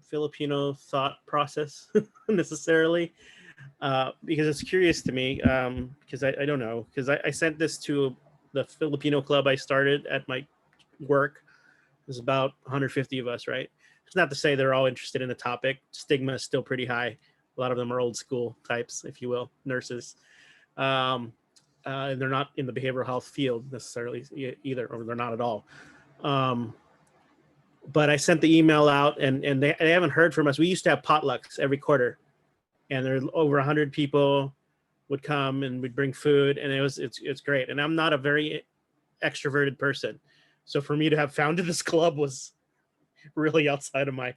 Filipino thought process necessarily, because it's curious to me, because I don't know, because I sent this to the Filipino club I started at my work. There's about 150 of us, right? It's not to say they're all interested in the topic. Stigma is still pretty high. A lot of them are old school types, if you will, nurses. And they're not in the behavioral health field necessarily either, or they're not at all. But I sent the email out, and they haven't heard from us. We used to have potlucks every quarter, and there were over 100 people would come, and we'd bring food, and it's great. And I'm not a very extroverted person, so for me to have founded this club was really outside of my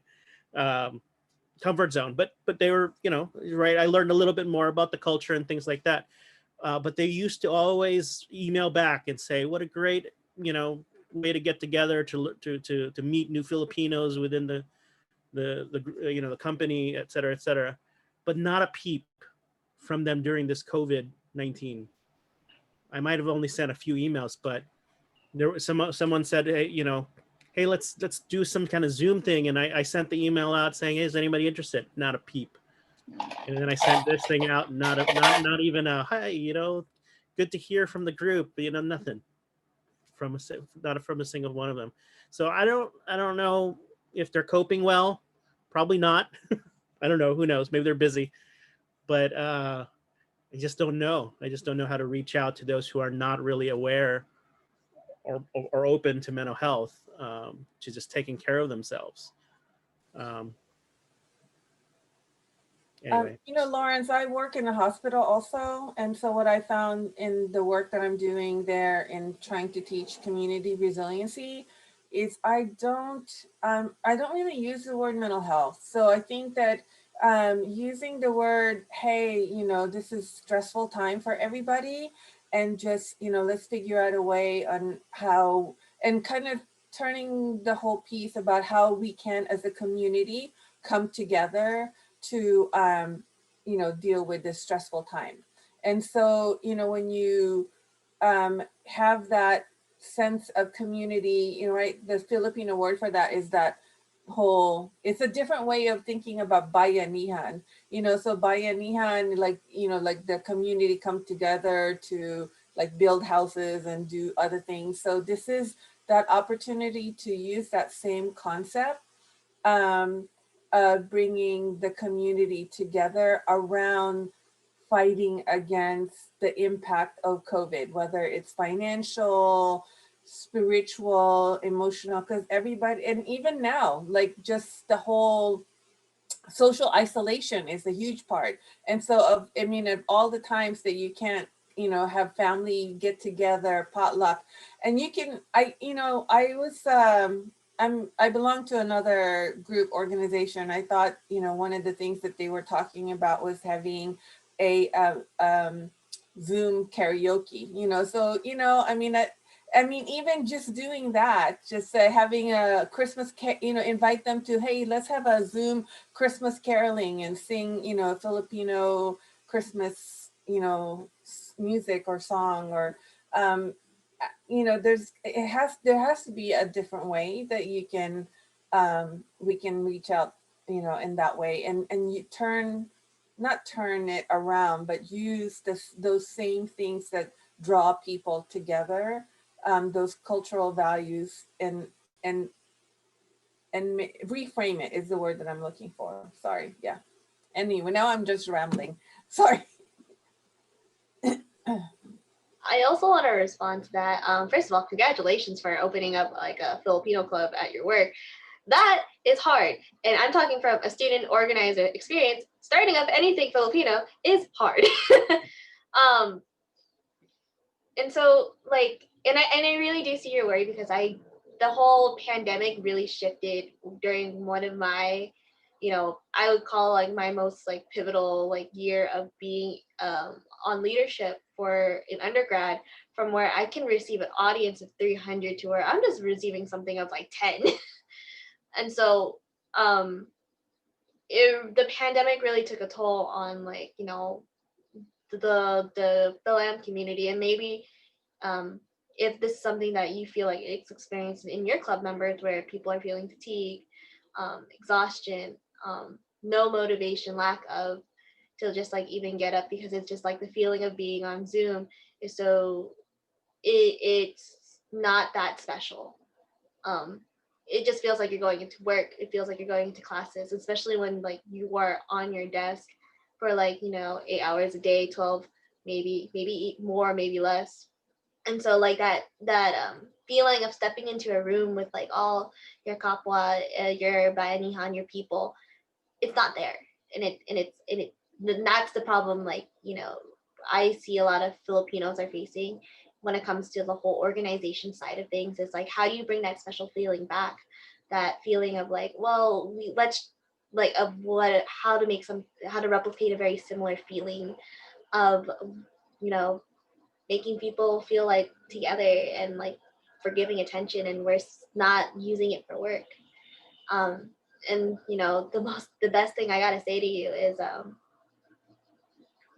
comfort zone. But they were, right. I learned a little bit more about the culture and things like that. But they used to always email back and say, "What a great, way to get together to meet new Filipinos within the the company, et cetera, et cetera." But not a peep from them during this COVID-19. I might have only sent a few emails, but there was someone said, "Hey, hey, let's do some kind of Zoom thing. And I sent the email out saying, hey, is anybody interested? Not a peep. And then I sent this thing out, not even a hi, good to hear from the group, nothing not from a single one of them. So I don't know if they're coping well. Probably not. I don't know. Who knows? Maybe they're busy. But I just don't know. I just don't know how to reach out to those who are not really aware or open to mental health, to just taking care of themselves. Anyway. Lawrence, I work in a hospital also. And so what I found in the work that I'm doing there in trying to teach community resiliency is I don't really use the word mental health. So I think that using the word, hey, this is stressful time for everybody, and just, let's figure out a way on how, and kind of turning the whole piece about how we can as a community come together to deal with this stressful time. And so when you have that sense of community, right, the Filipino word for that is that whole, it's a different way of thinking about bayanihan. So bayanihan, like the community come together to like build houses and do other things. So this is that opportunity to use that same concept, bringing the community together around fighting against the impact of COVID, whether it's financial, spiritual, emotional, because everybody, and even now, like just the whole social isolation is a huge part. And so of all the times that you can't, have family get together, potluck, and you can, I belong to another group organization. I thought, one of the things that they were talking about was having a Zoom karaoke, so, even just doing that, just having a Christmas, invite them to, hey, let's have a Zoom Christmas caroling and sing, Filipino Christmas, music or song, or, there has to be a different way that you can, we can reach out, in that way, and you not turn it around, but use those same things that draw people together, those cultural values, and reframe it is the word that I'm looking for. Sorry. Yeah. Anyway, now I'm just rambling. Sorry. I also want to respond to that. First of all, congratulations for opening up like a Filipino club at your work. That is hard. And I'm talking from a student organizer experience. Starting up anything Filipino is hard. And so like, and I really do see your worry, because the whole pandemic really shifted during one of my, I would call like my most like pivotal like year of being on leadership for an undergrad, from where I can receive an audience of 300 to where I'm just receiving something of like 10. And so the pandemic really took a toll on like, the Philam community. And maybe if this is something that you feel like it's experienced in your club members, where people are feeling fatigue, exhaustion, no motivation, lack of to just like even get up, because it's just like the feeling of being on Zoom is so it's not that special. It just feels like you're going into work. It feels like you're going into classes, especially when like you are on your desk for like 8 hours a day, 12, maybe more, maybe less. And so like that feeling of stepping into a room with like all your kapwa, your bayanihan, your people, it's not there. And that's the problem. Like I see a lot of Filipinos are facing when it comes to the whole organization side of things. Is like, how do you bring that special feeling back? That feeling of like, well, let's like of what how to replicate a very similar feeling of making people feel like together and like for giving attention, and we're not using it for work. And the best thing I gotta say to you is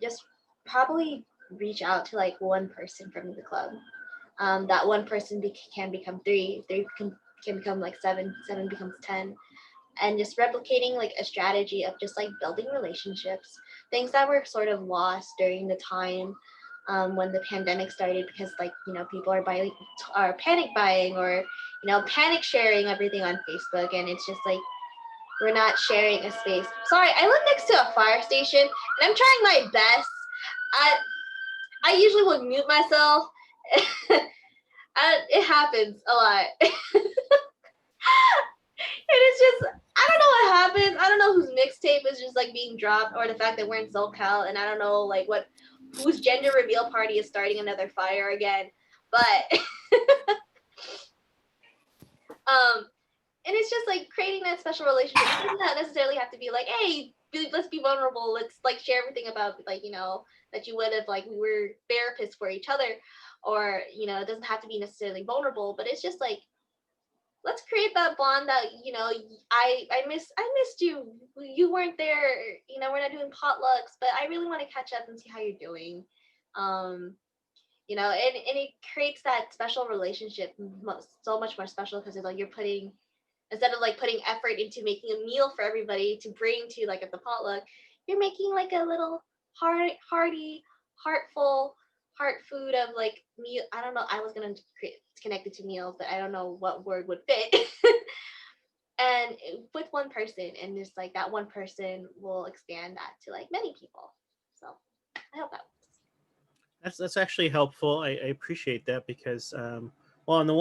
just probably reach out to like one person from the club. That one person can become three can can become like 7, 7 becomes 10, and just replicating like a strategy of just like building relationships, things that were sort of lost during the time when the pandemic started, because like people are buying, are panic buying, or panic sharing everything on Facebook, and it's just like we're not sharing a space. Sorry, I live next to a fire station, and I'm trying my best. I usually would mute myself. It happens a lot. And it's just, I don't know what happens. I don't know whose mixtape is just like being dropped, or the fact that we're in SoCal, and I don't know like whose gender reveal party is starting another fire again. But and it's just like creating that special relationship. It doesn't not necessarily have to be like, hey, let's be vulnerable. Let's like share everything about like that you would have, like we were therapists for each other, or it doesn't have to be necessarily vulnerable, but it's just like, let's create that bond that I missed you. You weren't there. We're not doing potlucks, but I really want to catch up and see how you're doing. And it creates that special relationship so much more special, because it's like you're putting, instead of like putting effort into making a meal for everybody to bring to like at the potluck, you're making like a little hearty, heartful heart food of like meal. I don't know. I was gonna connect it to meals, but I don't know what word would fit. And with one person, and just like that one person will expand that to like many people. So I hope that works. That's actually helpful. I appreciate that, because well, on the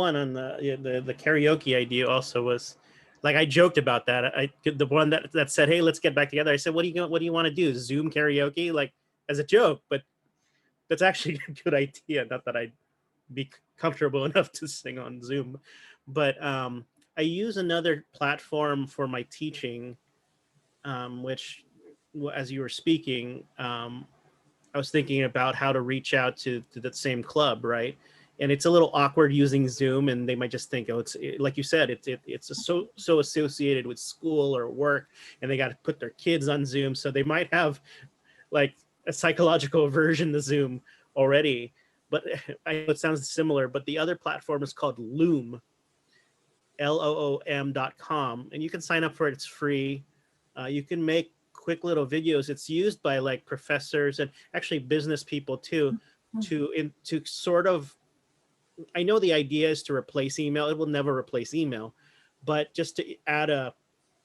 karaoke idea also was, like, I joked about that. The one that said, hey, let's get back together. I said, what do you want to do? Zoom karaoke, like, as a joke, but that's actually a good idea. Not that I'd be comfortable enough to sing on Zoom, but I use another platform for my teaching, which, as you were speaking, I was thinking about how to reach out to that same club, right? And it's a little awkward using Zoom, and they might just think, oh, like you said, it's so associated with school or work, and they got to put their kids on Zoom, so they might have like a psychological aversion to Zoom already. But I know it sounds similar, but the other platform is called Loom, LOOM.com, and you can sign up for it. It's free. You can make quick little videos. It's used by like professors and actually business people too, to sort of, I know the idea is to replace email. It will never replace email, but just to add a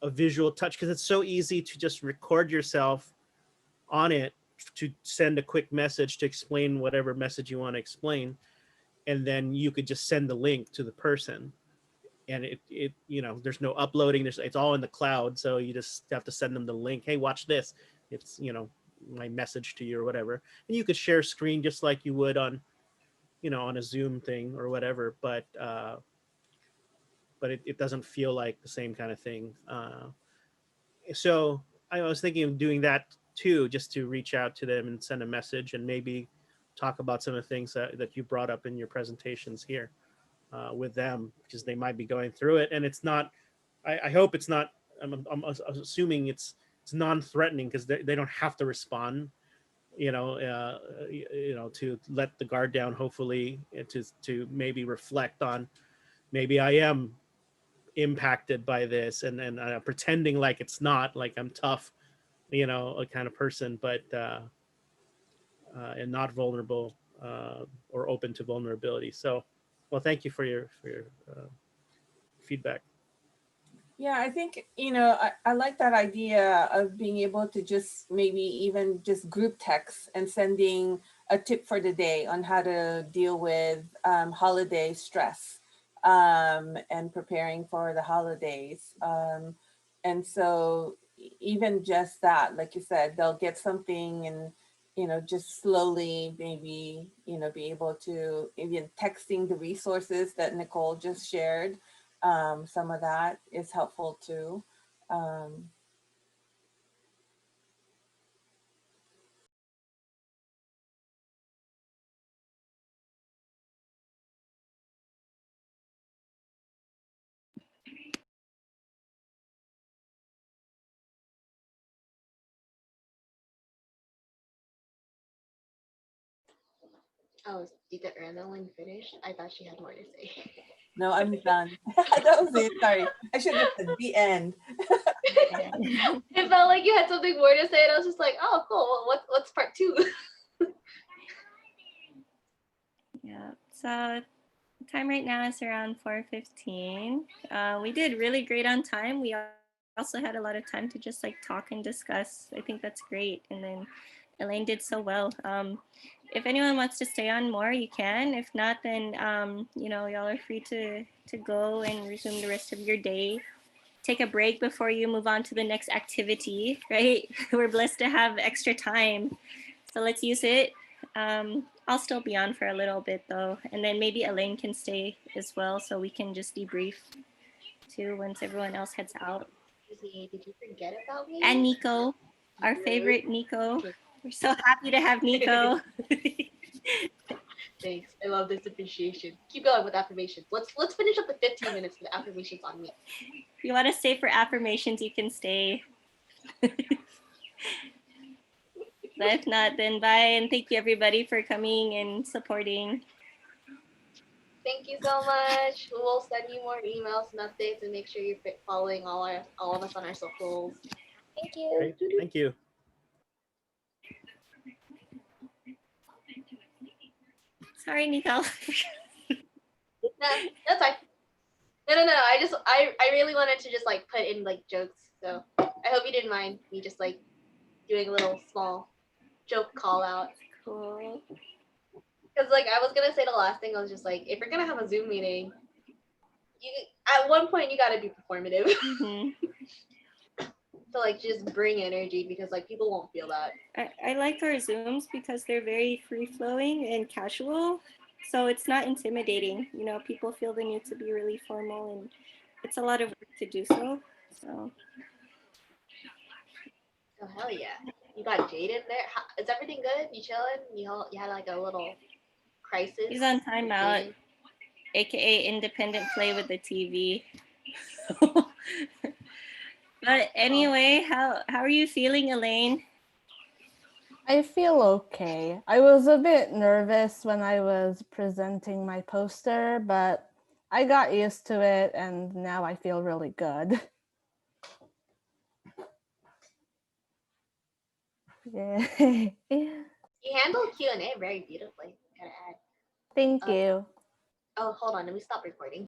visual touch, because it's so easy to just record yourself on it to send a quick message to explain whatever message you want to explain, and then you could just send the link to the person, and it there's no uploading, it's all in the cloud, so you just have to send them the link. Hey, watch this. It's my message to you or whatever, and you could share screen just like you would on on a Zoom thing or whatever, but it doesn't feel like the same kind of thing. So I was thinking of doing that too, just to reach out to them and send a message, and maybe talk about some of the things that you brought up in your presentations here with them, because they might be going through it. And it's not, I hope it's not, I'm assuming it's non-threatening, because they don't have to respond, to let the guard down, hopefully, and to maybe reflect on, maybe I am impacted by this, and pretending like it's not, like I'm tough, a kind of person, but and not vulnerable, or open to vulnerability. So, well, thank you for your feedback. Yeah, I think, I like that idea of being able to just maybe even just group text and sending a tip for the day on how to deal with holiday stress, and preparing for the holidays. And so even just that, like you said, they'll get something, and, just slowly maybe, be able to, even texting the resources that Nicole just shared. Some of that is helpful too. Um, Oh, did the Erna one finish? I thought she had more to say. No, I'm done. That was it. Sorry. I should have said the end. It felt like you had something more to say, and I was just like, oh, cool. Well, what's part two? Yeah. So time right now is around 4:15. We did really great on time. We also had a lot of time to just like talk and discuss. I think that's great. And then Elaine did so well. If anyone wants to stay on more, you can. If not, then y'all are free to go and resume the rest of your day. Take a break before you move on to the next activity, right? We're blessed to have extra time, so let's use it. I'll still be on for a little bit though, and then maybe Elaine can stay as well, so we can just debrief too once everyone else heads out. Did you forget about me? And Nico, our favorite Nico. We're so happy to have Nico. Thanks. I love this appreciation. Keep going with affirmations. Let's finish up the 15 minutes with affirmations on me. If you want to stay for affirmations, you can stay. But if not, then bye, and thank you everybody for coming and supporting. Thank you so much. We will send you more emails and updates, and make sure you're following all of us on our socials. Thank you. Great. Thank you. Sorry, Nico. No, that's fine. No. I really wanted to just like put in like jokes. So I hope you didn't mind me just like doing a little small joke call out. Cool. Because like I was gonna say the last thing, I was just like, if you're gonna have a Zoom meeting, you at one point you gotta be performative. Mm-hmm. To like just bring energy, because like people won't feel that. I like our Zooms because they're very free flowing and casual. So it's not intimidating. People feel the need to be really formal, and it's a lot of work to do so. So Oh hell yeah! You got Jade in there. Is everything good? You chilling? You had like a little crisis. he's on timeout, aka independent play with the TV. But anyway, how are you feeling, Elaine? I feel okay. I was a bit nervous when I was presenting my poster, but I got used to it and now I feel really good. Yeah. You handled Q&A very beautifully. Gotta add. Thank you. Oh, hold on. Let me stop recording.